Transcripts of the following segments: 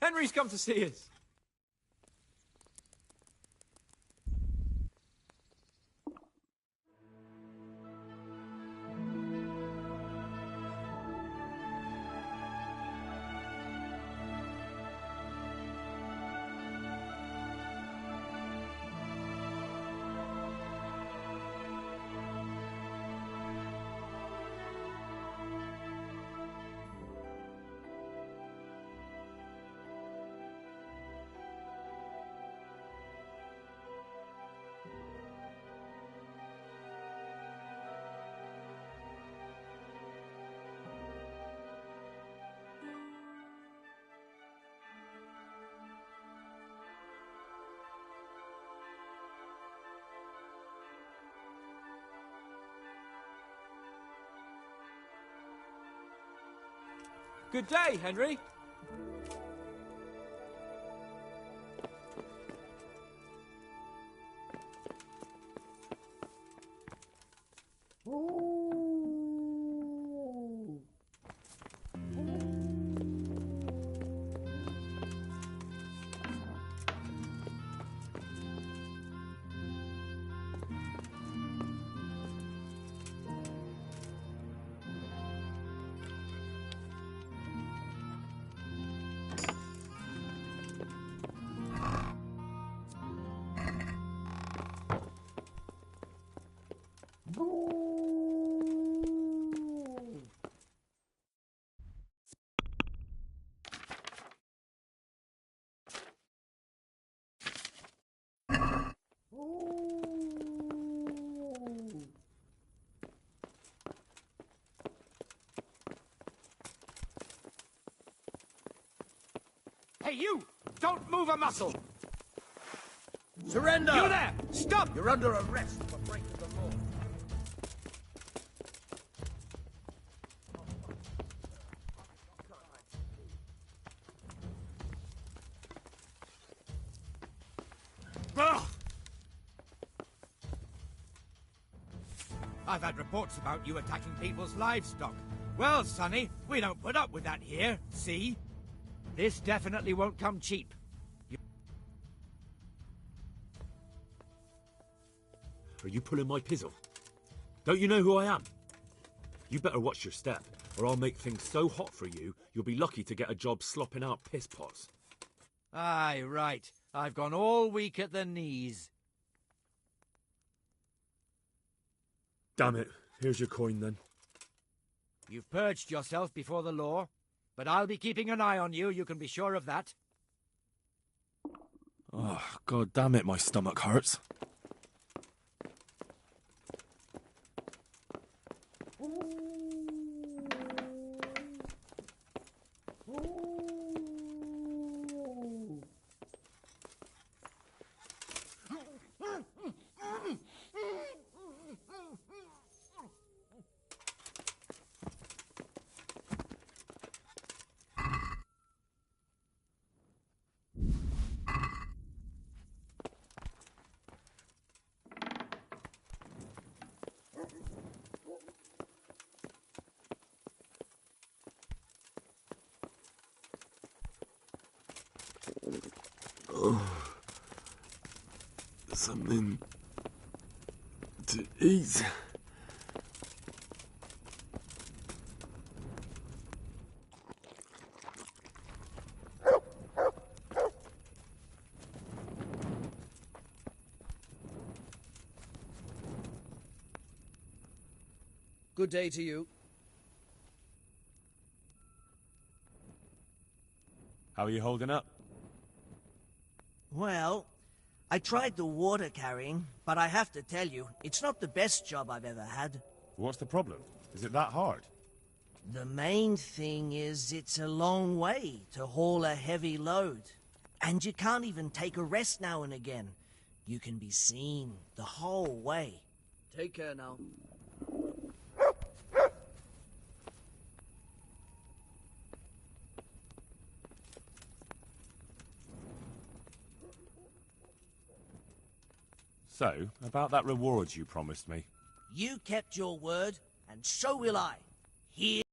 Henry's come to see us. Good day, Henry. Hey, you! Don't move a muscle! Surrender! You there! Stop! You're under arrest for breaking the law. Ugh. I've had reports about you attacking people's livestock. Well, Sonny, we don't put up with that here, see? This definitely won't come cheap. Are you pulling my pizzle? Don't you know who I am? You better watch your step, or I'll make things so hot for you, you'll be lucky to get a job slopping out piss pots. Aye, right. I've gone all weak at the knees. Damn it. Here's your coin, then. You've purged yourself before the law, but I'll be keeping an eye on you, you can be sure of that. Oh, God damn it, my stomach hurts. Something to eat. Good day to you. How are you holding up? Well, I tried the water carrying, but I have to tell you, it's not the best job I've ever had. What's the problem? Is it that hard? The main thing is it's a long way to haul a heavy load. And you can't even take a rest now and again. You can be seen the whole way. Take care now. So, about that reward you promised me. You kept your word, and so will I. Here.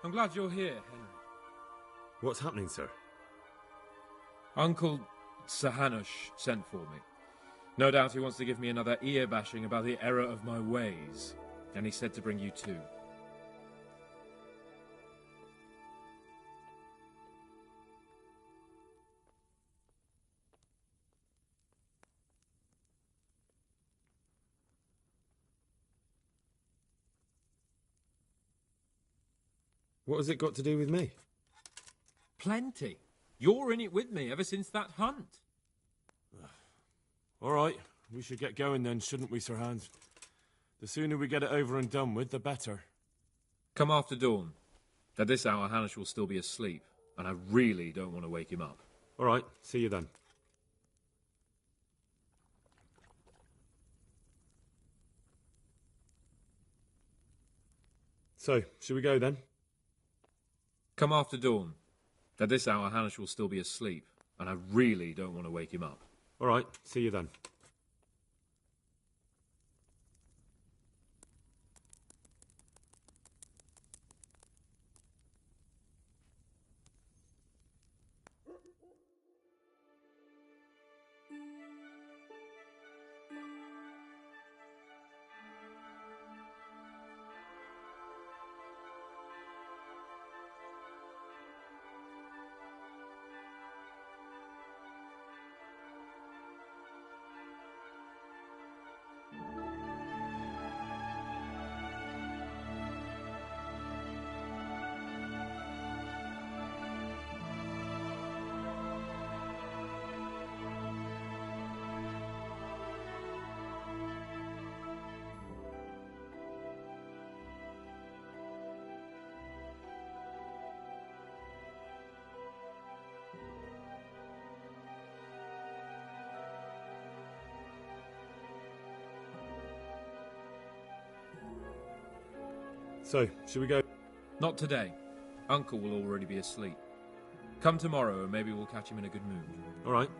I'm glad you're here, Henry. What's happening, sir? Uncle Sahanush sent for me. No doubt he wants to give me another ear-bashing about the error of my ways. And he said to bring you too. What has it got to do with me? Plenty. You're in it with me ever since that hunt. All right, we should get going then, shouldn't we, Sir Hans? The sooner we get it over and done with, the better. Come after dawn. At this hour, Hanush will still be asleep, and I really don't want to wake him up. All right, see you then. So, should we go then? Come after dawn. At this hour, Hanush will still be asleep, and I really don't want to wake him up. All right, see you then. So, should we go? Not today. Uncle will already be asleep. Come tomorrow and maybe we'll catch him in a good mood. All right.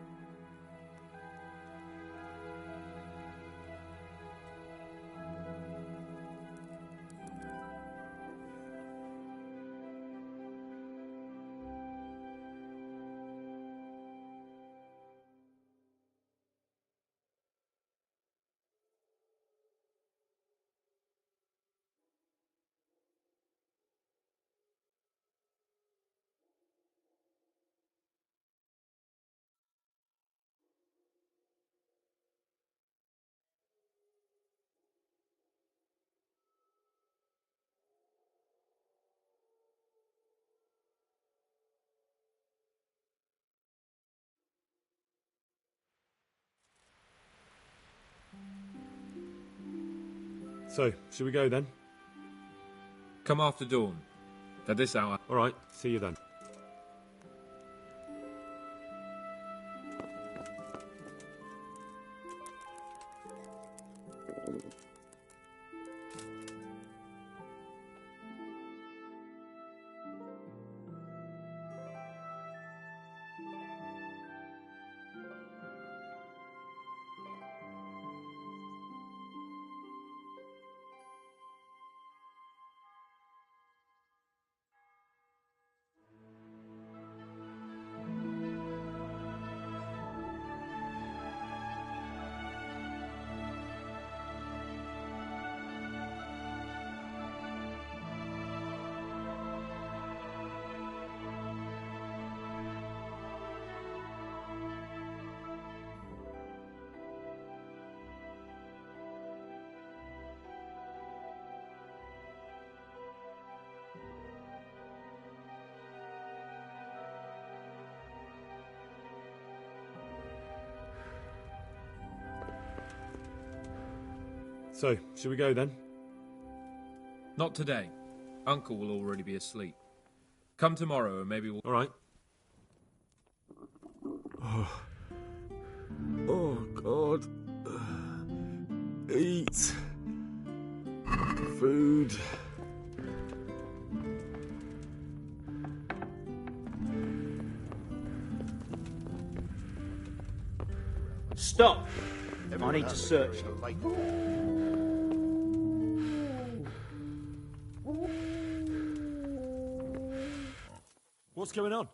So, should we go then? Come after dawn. At this hour. All right, see you then. So, should we go then? Not today. Uncle will already be asleep. Come tomorrow and maybe we'll... All right. Oh, God. Eat. Food. Stop! I need to search. What's going on?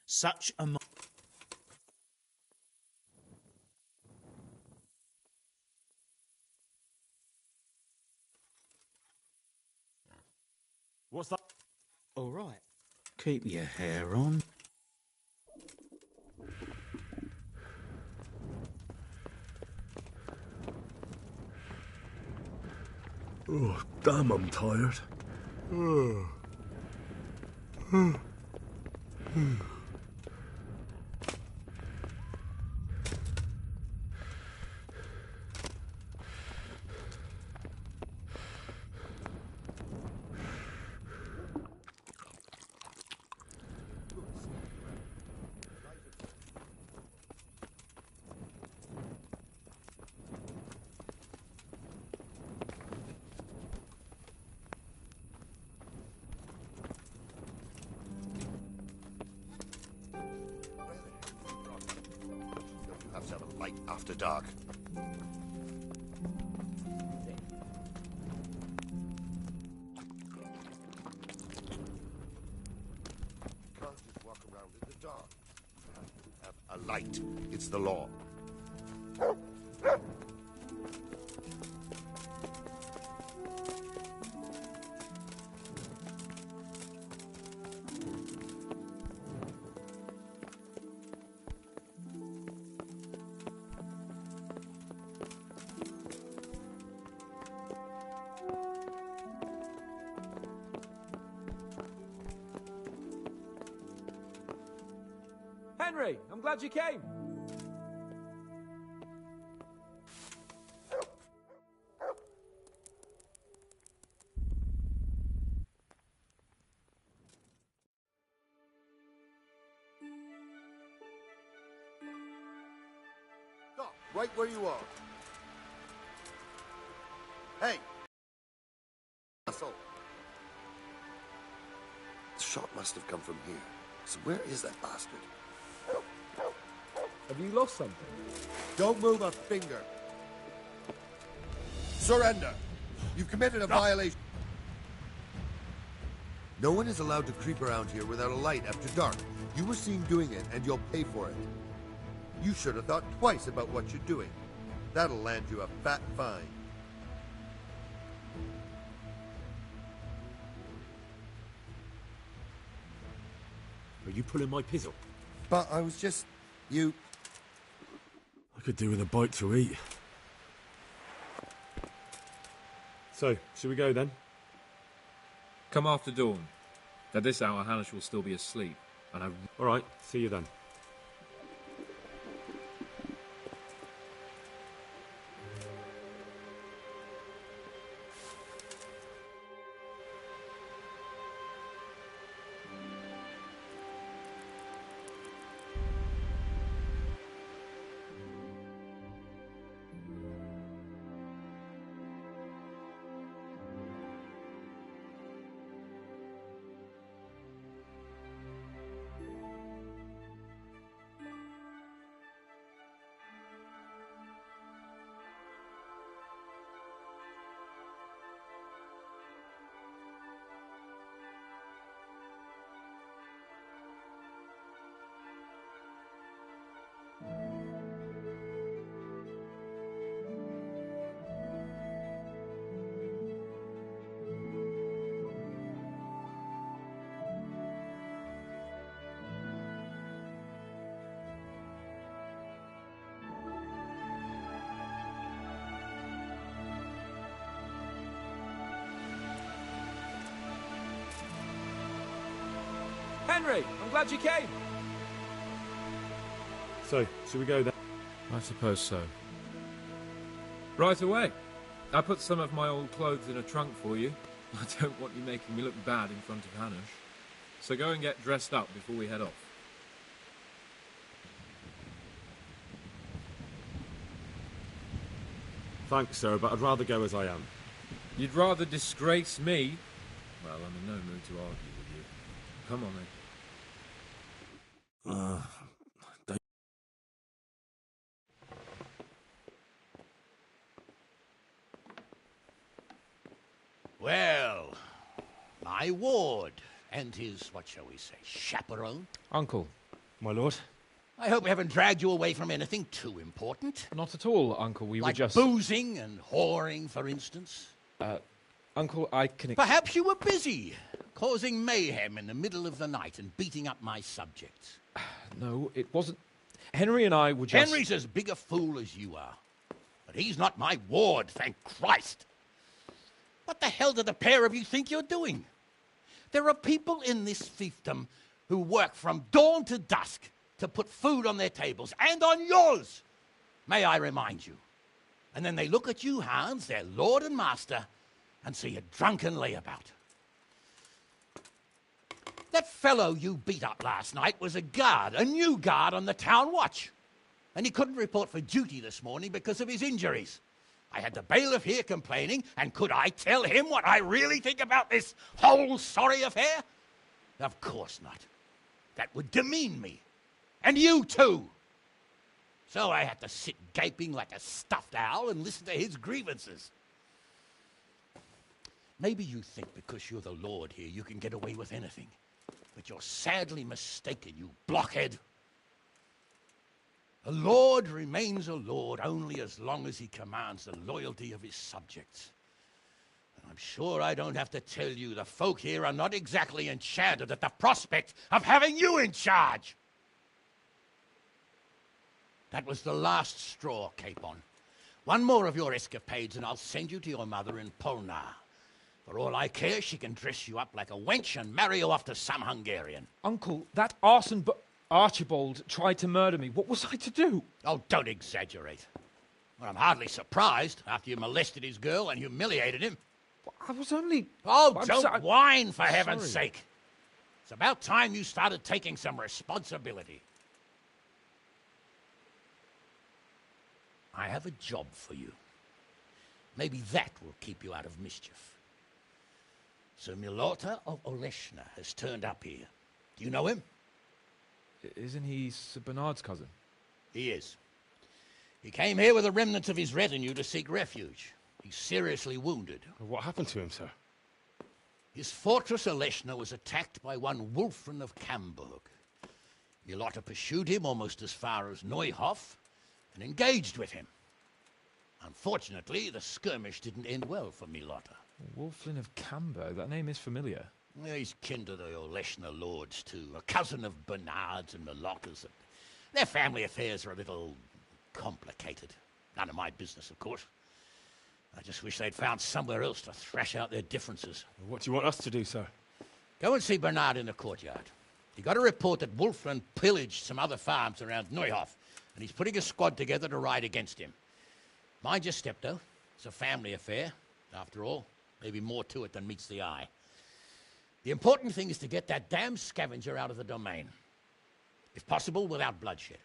Such a... What's that? All right. Keep your hair on. Oh, damn, I'm tired. Have to have a light after dark. Can't just walk around in the dark. Have a light. It's the law. Henry, I'm glad you came. Stop, right where you are. Hey! Asshole. The shot must have come from here. So where is that bastard? Have you lost something? Don't move a finger. Surrender. You've committed a violation. No one is allowed to creep around here without a light after dark. You were seen doing it, and you'll pay for it. You should have thought twice about what you're doing. That'll land you a fat fine. Are you pulling my pizzle? But I was just... You... I could do with a bite to eat. So, should we go then? Come after dawn. At this hour, Hanish will still be asleep, and I... All right, see you then. Henry, I'm glad you came. So, should we go then? I suppose so. Right away. I put some of my old clothes in a trunk for you. I don't want you making me look bad in front of Hanish. So go and get dressed up before we head off. Thanks, sir, but I'd rather go as I am. You'd rather disgrace me? Well, I'm in no mood to argue with you. Come on, then. Well, my ward. And his, what shall we say, chaperone? Uncle. My lord? I hope we haven't dragged you away from anything too important. Not at all, Uncle. We like were just... boozing and whoring, for instance. Uncle, I can... Perhaps you were busy, causing mayhem in the middle of the night and beating up my subjects. No, it wasn't... Henry and I were just... Henry's as big a fool as you are. But he's not my ward, thank Christ. What the hell do the pair of you think you're doing? There are people in this fiefdom who work from dawn to dusk to put food on their tables, and on yours, may I remind you. And then they look at you, Hans, their lord and master, and see a drunken layabout. That fellow you beat up last night was a guard, a new guard on the town watch. And he couldn't report for duty this morning because of his injuries. I had the bailiff here complaining, and could I tell him what I really think about this whole sorry affair? Of course not. That would demean me. And you too. So I had to sit gaping like a stuffed owl and listen to his grievances. Maybe you think because you're the lord here you can get away with anything. But you're sadly mistaken, you blockhead. A lord remains a lord only as long as he commands the loyalty of his subjects. And I'm sure I don't have to tell you the folk here are not exactly enchanted at the prospect of having you in charge. That was the last straw, Capon. One more of your escapades and I'll send you to your mother in Polnar. For all I care, she can dress you up like a wench and marry you off to some Hungarian. Uncle, that arson... Archibald tried to murder me. What was I to do? Oh, don't exaggerate. Well, I'm hardly surprised after you molested his girl and humiliated him. I was only... Oh, don't whine, for heaven's sorry. sake. It's about time you started taking some responsibility. I have a job for you. Maybe that will keep you out of mischief. Sir Milota of Oleshna has turned up here. Do you know him? Isn't he Sir Bernard's cousin? He is. He came here with the remnants of his retinue to seek refuge. He's seriously wounded. What happened to him, sir? His fortress Oleshna was attacked by one Wulfrin of Camburg. Milota pursued him almost as far as Neuhof and engaged with him. Unfortunately, the skirmish didn't end well for Milota. Wulflin of Camburg? That name is familiar. Yeah, he's kin to the Oleshna lords, too. A cousin of Bernard's and Milota's. Their family affairs are a little complicated. None of my business, of course. I just wish they'd found somewhere else to thrash out their differences. What do you want us to do, sir? Go and see Bernard in the courtyard. He got a report that Wulfrin pillaged some other farms around Neuhof, and he's putting a squad together to ride against him. Mind your step, though. It's a family affair. After all, maybe more to it than meets the eye. The important thing is to get that damn scavenger out of the domain. If possible, without bloodshed.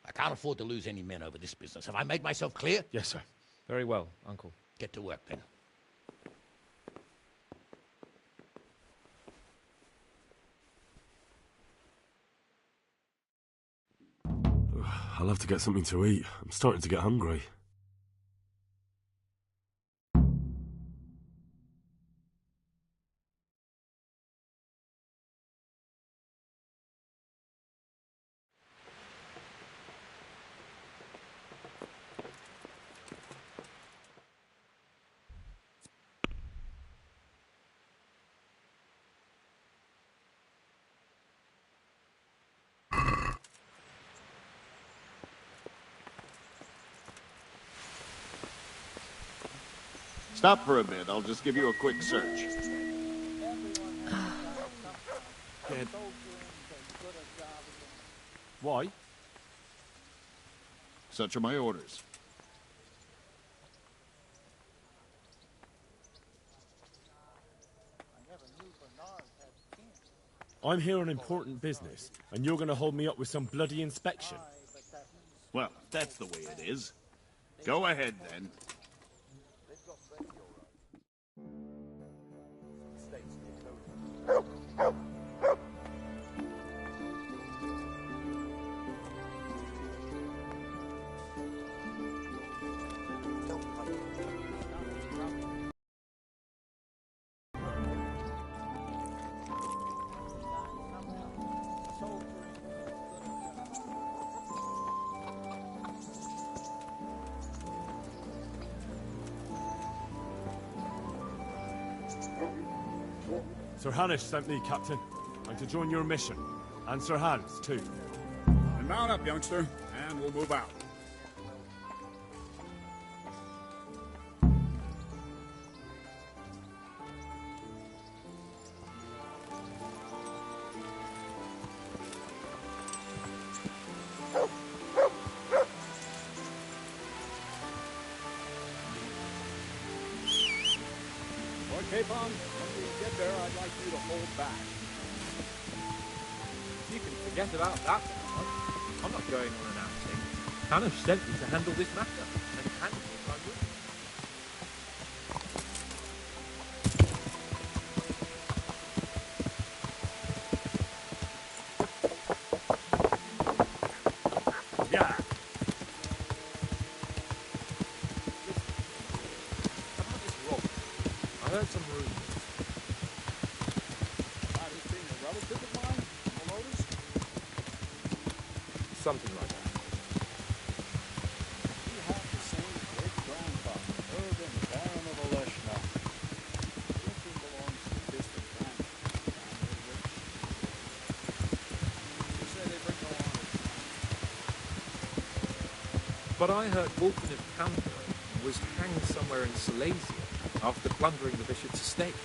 I can't afford to lose any men over this business. Have I made myself clear? Yes, sir. Very well, Uncle. Get to work, then. I'll have to get something to eat. I'm starting to get hungry. Stop for a bit. I'll just give you a quick search. Dead. Why? Such are my orders. I'm here on important business, and you're going to hold me up with some bloody inspection. Well, that's the way it is. Go ahead, then. Sir Hanish sent me, Captain. I'm to join your mission. And Sir Hans, too. And mount up, youngster, and we'll move out. Capon, when we get there, I'd like you to hold back. You can forget about that. I'm not going on an outing. Hanish sent me to handle this matter, and handle it I will. Yeah. About this rock, I heard some rumours. About it being a relative of mine, Melodus? Something like that. We have the same great-grandfather, Urban, Baron of Oleshna. Wolfen belongs to the distant family. Family rich. You say they bring no honor. But I heard Wolfen of Camberg was hanged somewhere in Silesia after plundering the bishop's estate.